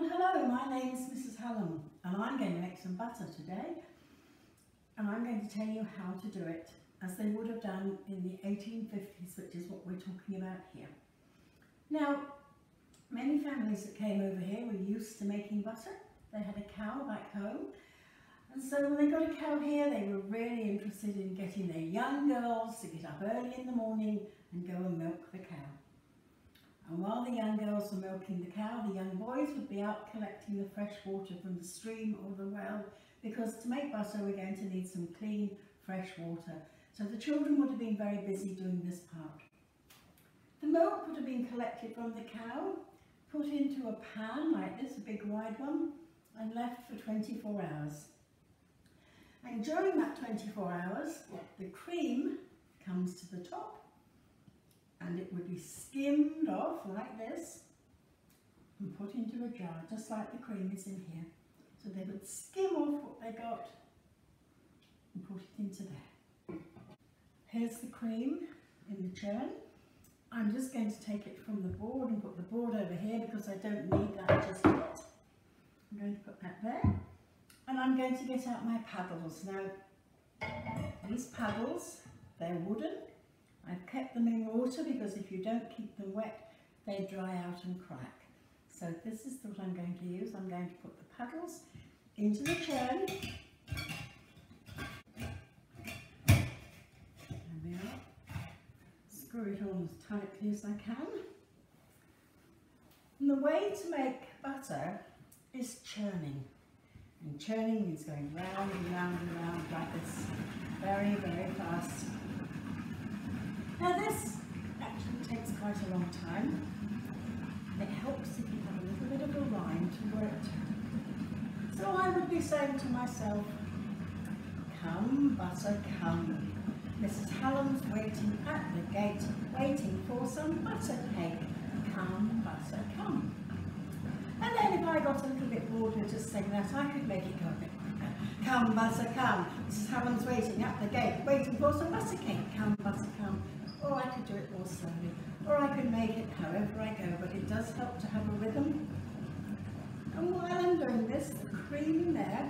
Well, hello, my name's Mrs. Hallam and I'm going to make some butter today, and I'm going to tell you how to do it as they would have done in the 1850s, which is what we're talking about here. Now, many families that came over here were used to making butter. They had a cow back home, and so when they got a cow here they were really interested in getting their young girls to get up early in the morning and go and milk the cow. And while the young girls were milking the cow, the young boys would be out collecting the fresh water from the stream or the well, because to make butter we're going to need some clean, fresh water. So the children would have been very busy doing this part. The milk would have been collected from the cow, put into a pan like this, a big wide one, and left for 24 hours. And during that 24 hours, the cream comes to the top, and it would be skimmed off like this and put into a jar, just like the cream is in here. So they would skim off what they got and put it into there. Here's the cream in the churn. I'm just going to take it from the board and put the board over here because I don't need that just yet. I'm going to put that there. And I'm going to get out my paddles. Now, these paddles, they're wooden. I've kept them in water because if you don't keep them wet, they dry out and crack. So this is what I'm going to use. I'm going to put the paddles into the churn. There we are. Screw it on as tightly as I can. And the way to make butter is churning. And churning means going round and round and round like this, very, very fast. Now this actually takes quite a long time. It helps if you have a little bit of a rhyme to work to. So I would be saying to myself, come butter come. Mrs. Hallam's waiting at the gate, waiting for some butter cake. Come butter come. And then if I got a little bit bored with just saying that, I could make it go a bit quicker. Come butter come. Mrs. Hallam's waiting at the gate, waiting for some butter cake. Come butter come. Or I could do it more slowly, or I could make it however I go, but it does help to have a rhythm. And while I'm doing this, the cream in there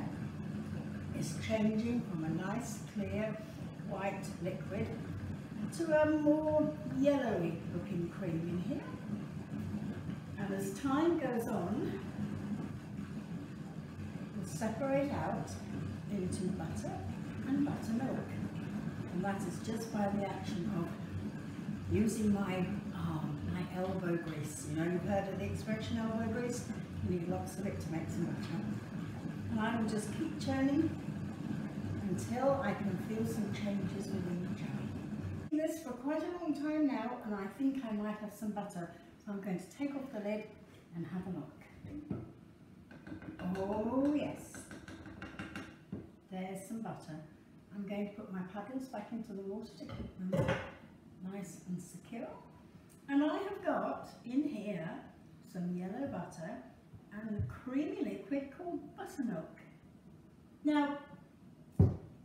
is changing from a nice clear white liquid to a more yellowy looking cream in here. And as time goes on, it will separate out into butter and buttermilk. And that is just by the action of using my elbow grease. You know, you've heard of the expression elbow grease? You need lots of it to make some butter. And I will just keep churning until I can feel some changes within the jar. I've been doing this for quite a long time now, and I think I might have some butter. So I'm going to take off the lid and have a look. Oh yes, there's some butter. I'm going to put my paddles back into the water to keep them nice and secure. And I have got in here some yellow butter and a creamy liquid called buttermilk. Now,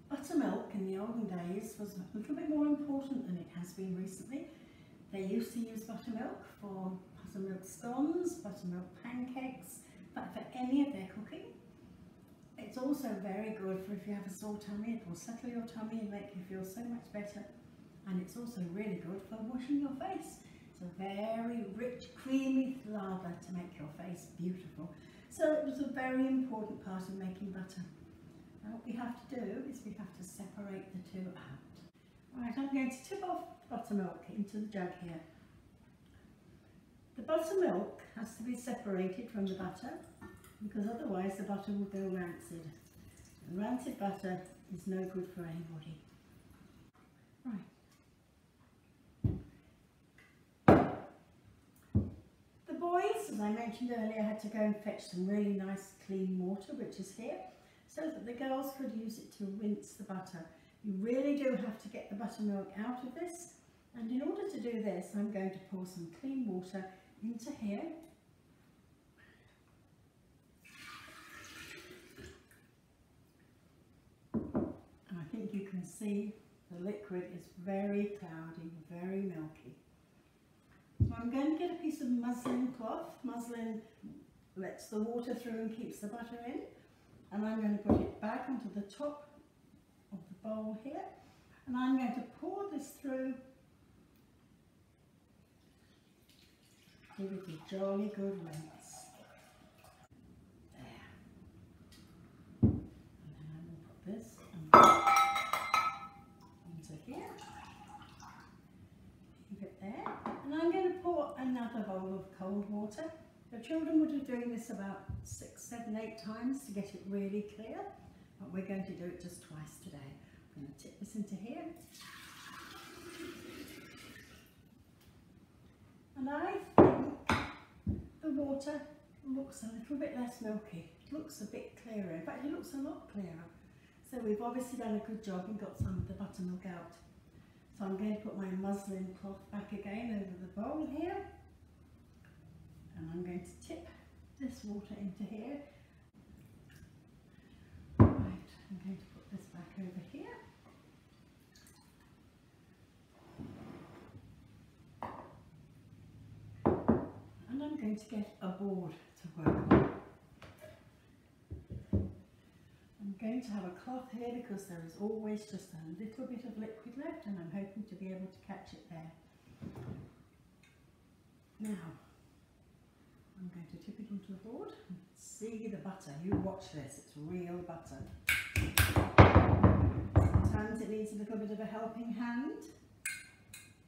buttermilk in the olden days was a little bit more important than it has been recently. They used to use buttermilk for buttermilk scones, buttermilk pancakes, but for any of their cooking. It's also very good for if you have a sore tummy. It will settle your tummy and make you feel so much better. And it's also really good for washing your face. It's a very rich, creamy lather to make your face beautiful. So it was a very important part of making butter. Now what we have to do is we have to separate the two out. Right, I'm going to tip off buttermilk into the jug here. The buttermilk has to be separated from the butter, because otherwise the butter will go rancid. And rancid butter is no good for anybody. Right. The boys, as I mentioned earlier, had to go and fetch some really nice clean water, which is here, so that the girls could use it to rinse the butter. You really do have to get the buttermilk out of this, and in order to do this I'm going to pour some clean water into here. And I think you can see the liquid is very cloudy, very milky. So I'm going to get a piece of muslin cloth, muslin lets the water through and keeps the butter in. And I'm going to put it back onto the top of the bowl here, and I'm going to pour this through. Give it a jolly good rinse. There. And then I will put this into here. Keep it there. And I'm going to pour another bowl of cold water. The children would be doing this about 6, 7, 8 times to get it really clear, but we're going to do it just twice today. I'm going to tip this into here. And I think the water looks a little bit less milky. It looks a bit clearer. In fact, it looks a lot clearer. So we've obviously done a good job and got some of the buttermilk out. So I'm going to put my muslin cloth back again over the bowl here. And I'm going to tip this water into here. Right, I'm going to put this back over here. And I'm going to get a board to work on. I'm going to have a cloth here because there is always just a little bit of liquid left, and I'm hoping to be able to catch it there. Now, I'm going to tip it onto the board and see the butter. You watch this, it's real butter. Sometimes it needs a little bit of a helping hand.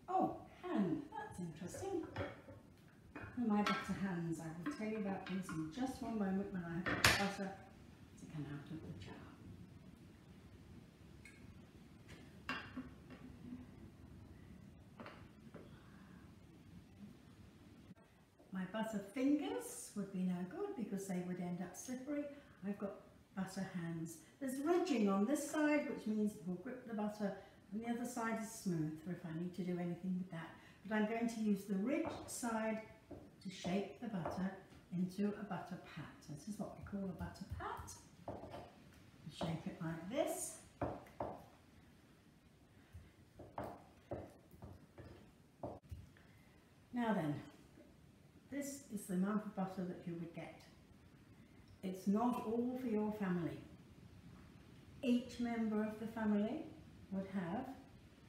Oh, hand, that's interesting. And my butter hands, I will tell you about these in just one moment when I have the butter to come out of the jar. My butter fingers would be no good because they would end up slippery. I've got butter hands. There's ridging on this side, which means it will grip the butter, and the other side is smooth for if I need to do anything with that. But I'm going to use the ridged side to shape the butter into a butter pat. This is what we call a butter pat. Shape it like this. Now then, this is the amount of butter that you would get. It's not all for your family. Each member of the family would have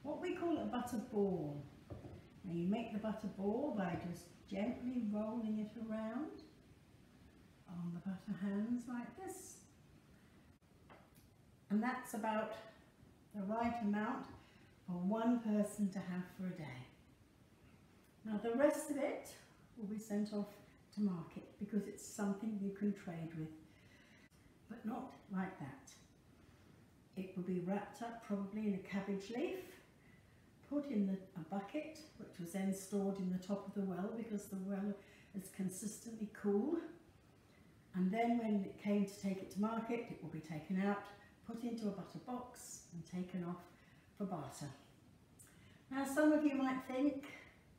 what we call a butter ball. Now you make the butter ball by just gently rolling it around on the butter hands like this. And that's about the right amount for one person to have for a day. Now the rest of it will be sent off to market because it's something you can trade with, but not like that. It will be wrapped up probably in a cabbage leaf, put in a bucket, which was then stored in the top of the well because the well is consistently cool. And then when it came to take it to market, it will be taken out, put into a butter box and taken off for barter. Now some of you might think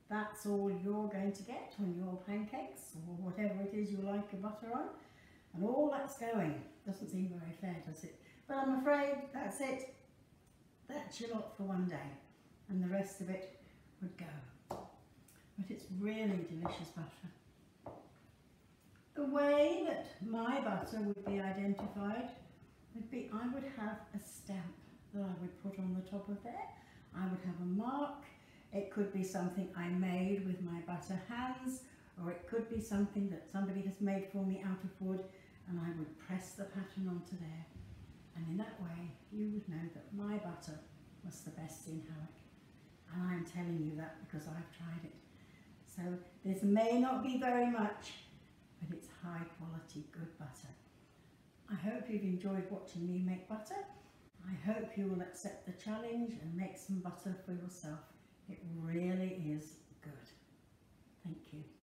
that's all you're going to get on your pancakes or whatever it is you like your butter on, and all that's going. Doesn't seem very fair, does it? But I'm afraid that's it. That's your lot for one day, and the rest of it would go. But it's really delicious butter. The way that my butter would be identified would be I would have a stamp that I would put on the top of there. I would have a mark. It could be something I made with my butter hands, or it could be something that somebody has made for me out of wood, and I would press the pattern onto there. And in that way, you would know that my butter was the best in Hawick. And I'm telling you that because I've tried it. So this may not be very much, but it's high quality, good butter. I hope you've enjoyed watching me make butter. I hope you will accept the challenge and make some butter for yourself. It really is good. Thank you.